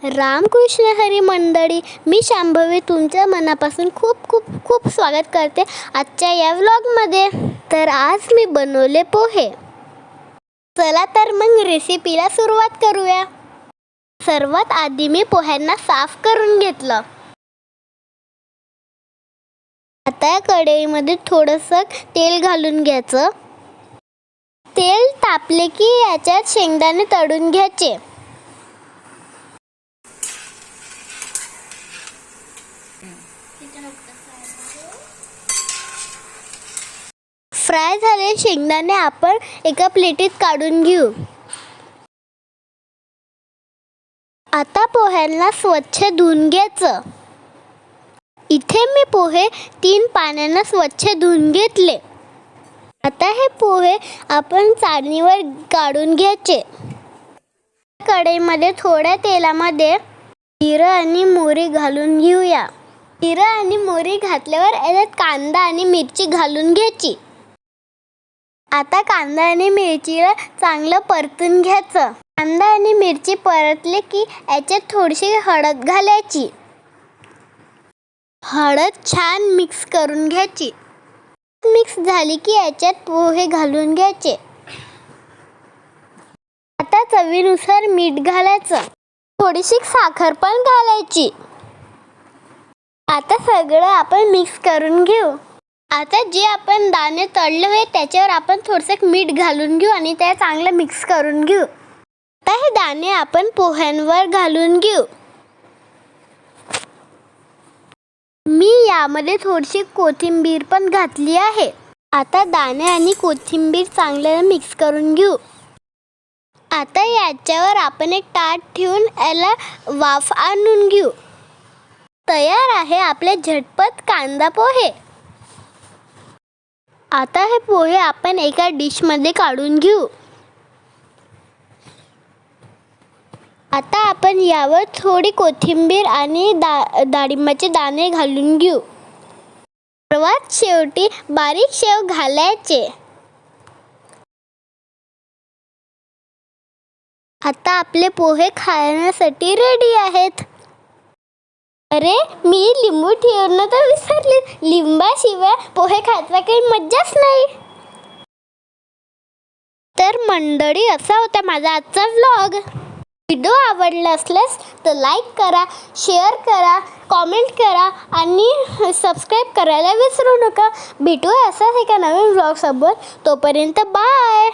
रामकृष्ण हरी मंडळी, मी शांभवी तुमच्या मनापासून खूप खूप खूप स्वागत करते आजच्या या व्लॉगमध्ये। तर आज मी बनवले पोहे। चला तर मग रेसिपीला सुरुवात करूया। सर्वात आधी मी पोह्यांना साफ करून घेतलं। आता कढईमध्ये थोडंसं तेल घालून घ्यायचं। तेल तापले की याच्यात शेंगदाणे तळून घ्यायचे। फ्राय झालेले शेंगदाणे आपण एका प्लेटीत काढून घेऊ। आता पोह्यांना स्वच्छ धुवून घ्यायचं। इथे मी पोहे 3 पाण्याने स्वच्छ धुवून घेतले। आता हे पोहे आपण चाळणीवर काढून घ्यायचे। कढईमध्ये थोड्या तेलामध्ये जिरं आणि मोहरी घालून घेऊया। जिरं आणि मोहरी घातल्यावर याच्यात कांदा आणि मिरची घालून घ्यायची। आता कांदा आणि मिरचीला चांगलं परतून घ्यायचं। कांदा आणि मिरची परतले की याच्यात थोडीशी हळद घालायची। हळद छान मिक्स करून घ्यायची। मिक्स झाली की याच्यात पोहे घालून घ्यायचे। आता चवीनुसार मीठ घालायचं। थोडीशी साखर पण घालायची। आता सगळं आपण मिक्स करून घेऊ। आता जे आपण दाणे तळले होते त्याच्यावर आपण थोडंसं मीठ घालून घेऊ आणि ते चांगलं मिक्स करून घेऊ। आता हे दाणे आपण पोह्यांवर घालून घेऊ। मी यामध्ये थोडीशी कोथिंबीर पण घातली आहे। आता दाणे आणि कोथिंबीर चांगलं मिक्स करून घेऊ। आता याच्यावर आपण एक ताट ठेवून याला वाफ आणून घेऊ। तयार आहे आपले झटपट कांदा पोहे। आता हे पोहे आपण एका डिशमध्ये काढून घेऊ। आता आपण यावर थोडी कोथिंबीर आणि डाळिंबाचे दाणे घालून घेऊ। सर्वात शेवटी बारीक शेव घालायचे। आता आपले पोहे खाण्यासाठी रेडी आहेत। अरे, मी लिंबू ठेवणं तर विसरले। लिंबाशिवाय पोहे खायचा काही मज्जाच नाही। तर मंडळी, असा होता माझा आजचा व्लॉग। व्हिडिओ आवडला असल्यास तर लाईक करा, शेअर करा, कॉमेंट करा आणि सबस्क्राईब करायला विसरू नका। भेटूया असाच एका नवीन व्लॉग सोबत। तोपर्यंत बाय।